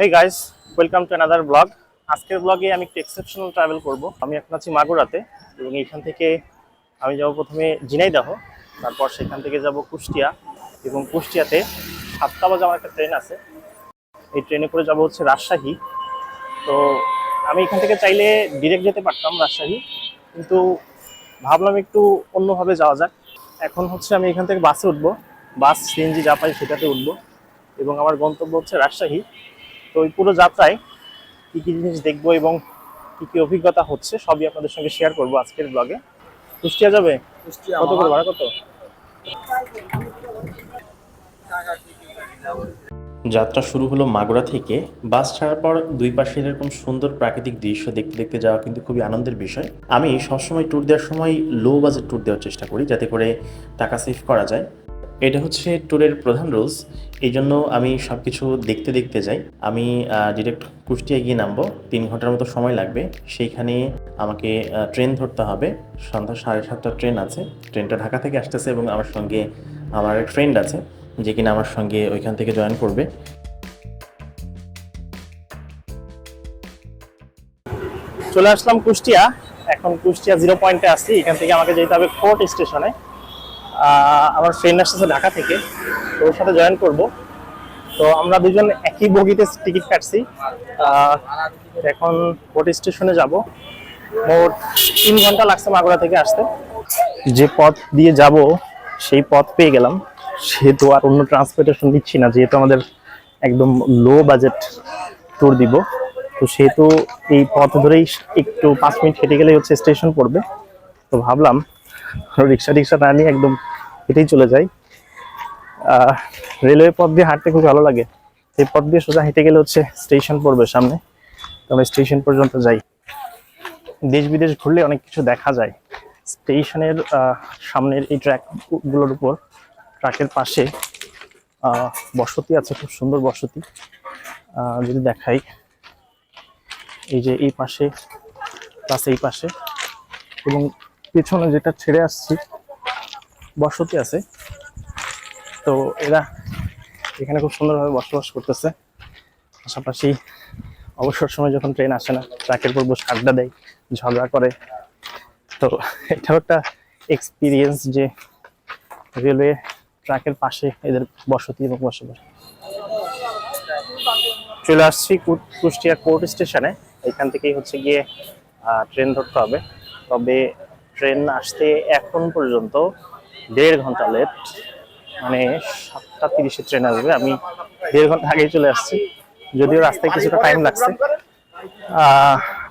Hey guys, welcome to another blog. আজকের ব্লগে আমি একটু এক্সেপশনাল ট্রাভেল করব। আমি এখন আছি মাগুরাতে এবং এখান থেকে আমি যাব প্রথমে ঝিনাইদহ, তারপর সেখান থেকে যাব কুষ্টিয়া এবং কুষ্টিয়াতে 7টা বাজে আমার একটা ট্রেন আছে। এই ট্রেনে করে যাব হচ্ছে রাজশাহী। তো আমি এখান থেকে চাইলে ডিরেক্ট যেতে পারতাম রাজশাহী, কিন্তু ভাবলাম একটু অন্যভাবে যাওয়া যাক। এখন হচ্ছে আমি এখান থেকে বাসে উঠবো, বাস সিএনজি যা পাই সেটাতে উঠবো এবং আমার গন্তব্য হচ্ছে রাজশাহী। তো ওই পুরো যাত্রায় কী কী জিনিস দেখবো এবং কী কী অভিজ্ঞতা হচ্ছে সবই আপনাদের সঙ্গে শেয়ার করবো আজকের ব্লগে। কুষ্টিয়া যাবে? কত করে ভাড়া, কত? যাত্রা শুরু হলো মাগুরা থেকে। বাস ছাড়ার পর দুই পাশে এরকম সুন্দর প্রাকৃতিক দৃশ্য দেখতে দেখতে যাওয়া কিন্তু খুবই আনন্দের বিষয়। আমি সবসময় ট্যুর দেওয়ার সময় লো বাজেট ট্যুর দেওয়ার চেষ্টা করি, যাতে করে টাকা সেভ করা যায়। এটা হচ্ছে ট্যুরের প্রধান রুলস। এই জন্য আমি সব কিছু দেখতে দেখতে যাই। আমি ডিরেক্ট কুষ্টিয়া গিয়ে নামবো, 3 ঘন্টার মতো সময় লাগবে। সেইখানে আমাকে ট্রেন ধরতে হবে। সন্ধ্যা 7:30টার ট্রেন আছে। ট্রেনটা ঢাকা থেকে আসতেছে এবং আমার সঙ্গে আমার এক ফ্রেন্ড আছে, যে কিনা আমার সঙ্গে ওইখান থেকে জয়েন করবে। চলে আসলাম কুষ্টিয়া। এখন কুষ্টিয়া 0 পয়েন্টে আসছি। এখান থেকে আমাকে যেতে হবে কোর্ট স্টেশনে। আমার ফ্রেন্ড আসতেছে ঢাকা থেকে, তো ওর সাথে জয়েন করব। তো আমরা দুজন একই বগিতে টিকিট কাটছি। এখন কোর্ট স্টেশনে যাব। মোট 3 ঘন্টা লাগছে মাগুরা থেকে আসতে। যে পথ দিয়ে যাব সেই পথ পেয়ে গেলাম, সেহেতু আর অন্য ট্রান্সপোর্টেশন নিচ্ছি না, যেহেতু আমাদের একদম লো বাজেট ট্যুর দিব। তো সেহেতু এই পথ ধরেই একটু 5 মিনিট হেঁটে গেলেই হচ্ছে স্টেশন পড়বে। তো ভাবলাম রিক্সা টিক্সা না নিয়ে একদম হেঁটেই চলে যাই। রেলওয়ে পথ দিয়ে হাঁটতে খুব ভালো লাগে। এই পথ দিয়ে সোজা হেঁটে গেলে হচ্ছে স্টেশন পড়বে সামনে, তো আমরা স্টেশন পর্যন্ত যাই। দেশ বিদেশ ঘুরলে অনেক কিছু দেখা যায়। স্টেশনের সামনের এই ট্র্যাক গুলোর উপর, ট্র্যাকের পাশে বসতি আছে, খুব সুন্দর বসতি। যদি দেখাই, এই যে এই পাশে প্লাস এই পাশে এবং পিছনে যেটা ছেড়ে আসছি বসতি আছে। তো এরা এখানে খুব সুন্দরভাবে বসবাস করতেছে। পাশাপাশি অবসর সময় যখন ট্রেন আসে না, ট্র্যাকের উপর বসে আড্ডা দেয়, ঝগড়া করে। তো এটাও একটা এক্সপিরিয়েন্স যে রেলওয়ে ট্র্যাকের পাশে এদের বসতি এবং বসবাস। চলে আসছি কুষ্টিয়া কোর্ট স্টেশনে। এখান থেকেই হচ্ছে গিয়ে ট্রেন ধরতে হবে। তবে ট্রেন আসতে এখন পর্যন্ত 1.5 ঘন্টা লেট। মানে 7টা 30-এ ট্রেন আসবে, আমি 1.5 ঘন্টা আগেই চলে আসছি। যদিও রাস্তায় কিছুটা টাইম লাগছে,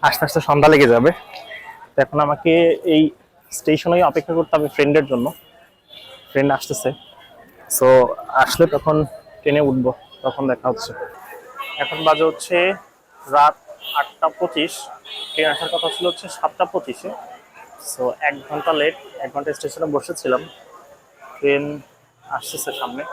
আস্তে আস্তে সন্ধ্যা লেগে যাবে। তো এখন আমাকে এই স্টেশনেই অপেক্ষা করতে হবে ফ্রেন্ডের জন্য। ফ্রেন্ড আসতেছে, সো আসলে তখন ট্রেনে উঠবো, তখন দেখা হচ্ছে। এখন বাজে হচ্ছে রাত 8টা 25। ট্রেন আসার কথা ছিল হচ্ছে 7টা 25-এ। সো 1 ঘন্টা লেট। 1 ঘন্টা স্টেশনে বসেছিলাম, ট্রেন আসতেছে সামনে।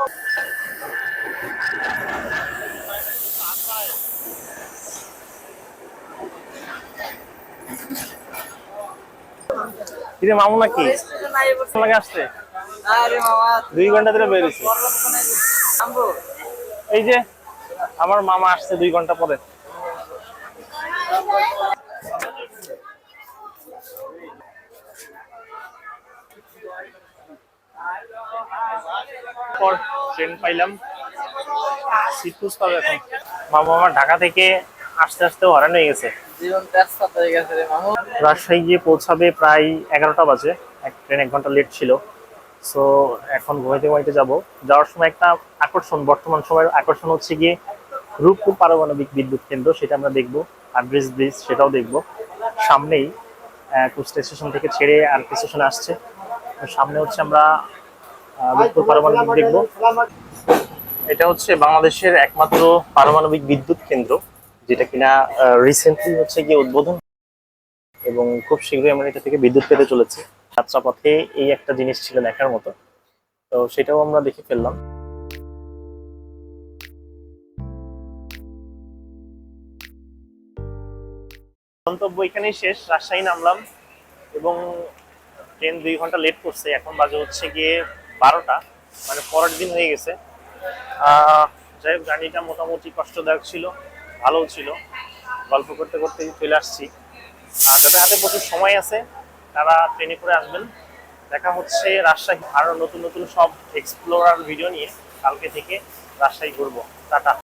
কিরে মামু নাকি লাগে আসছে? 2 ঘন্টা ধরে বেরিয়েছে। এই যে আমার মামা আসছে 2 ঘন্টা পরে। পর ট্রেন পাইলাম, সিট খুঁজতে হবে এখন। মামা আমার ঢাকা থেকে আসতে আসতে হয়রান হয়ে গেছে। রাজশাহী গিয়ে পৌঁছাবে প্রায় 11টা বাজে। ট্রেন 1 ঘন্টা লেট ছিল। সো এখন ঘুমাইতে ঘুমাইতে যাবো। যাওয়ার সময় একটা আকর্ষণ, বর্তমান সময়ের আকর্ষণ হচ্ছে গিয়ে রূপপুর পারমাণবিক বিদ্যুৎ কেন্দ্র, সেটা আমরা দেখবো। আর ব্রিজ সেটাও দেখবো সামনেই। কুষ্টিয়া স্টেশন থেকে ছেড়ে আর স্টেশনে আসছে, সামনে হচ্ছে আমরা রূপপুর পারমাণবিক দেখবো। এটা হচ্ছে বাংলাদেশের একমাত্র পারমাণবিক বিদ্যুৎ কেন্দ্র, যেটা কিনা রিসেন্টলি হচ্ছে গিয়ে উদ্বোধন, এবং খুব শীঘ্রই আমরা এটা থেকে বিদ্যুৎ পেতে চলেছি। যাত্রাপথে এই একটা জিনিস ছিল দেখার মতো, তো সেটাও আমরা দেখে ফেললাম। গন্তব্য এখানেই শেষ, রাজশাহী নামলাম এবং ট্রেন 2 ঘন্টা লেট করছে। এখন বাজে হচ্ছে গিয়ে 12টা, মানে পরের দিন হয়ে গেছে। যাই হোক, জার্নিটা মোটামুটি কষ্টদায়ক ছিল। ভালোও ছিল। গল্প করতে করতে চলে আসছি। আর যাদের হাতে প্রচুর সময় আছে তারা ট্রেনে করে আসবেন। দেখা হচ্ছে রাজশাহী, আরো নতুন নতুন সব এক্সপ্লোরার ভিডিও নিয়ে কালকে থেকে রাজশাহী ঘুরবো। টাটা।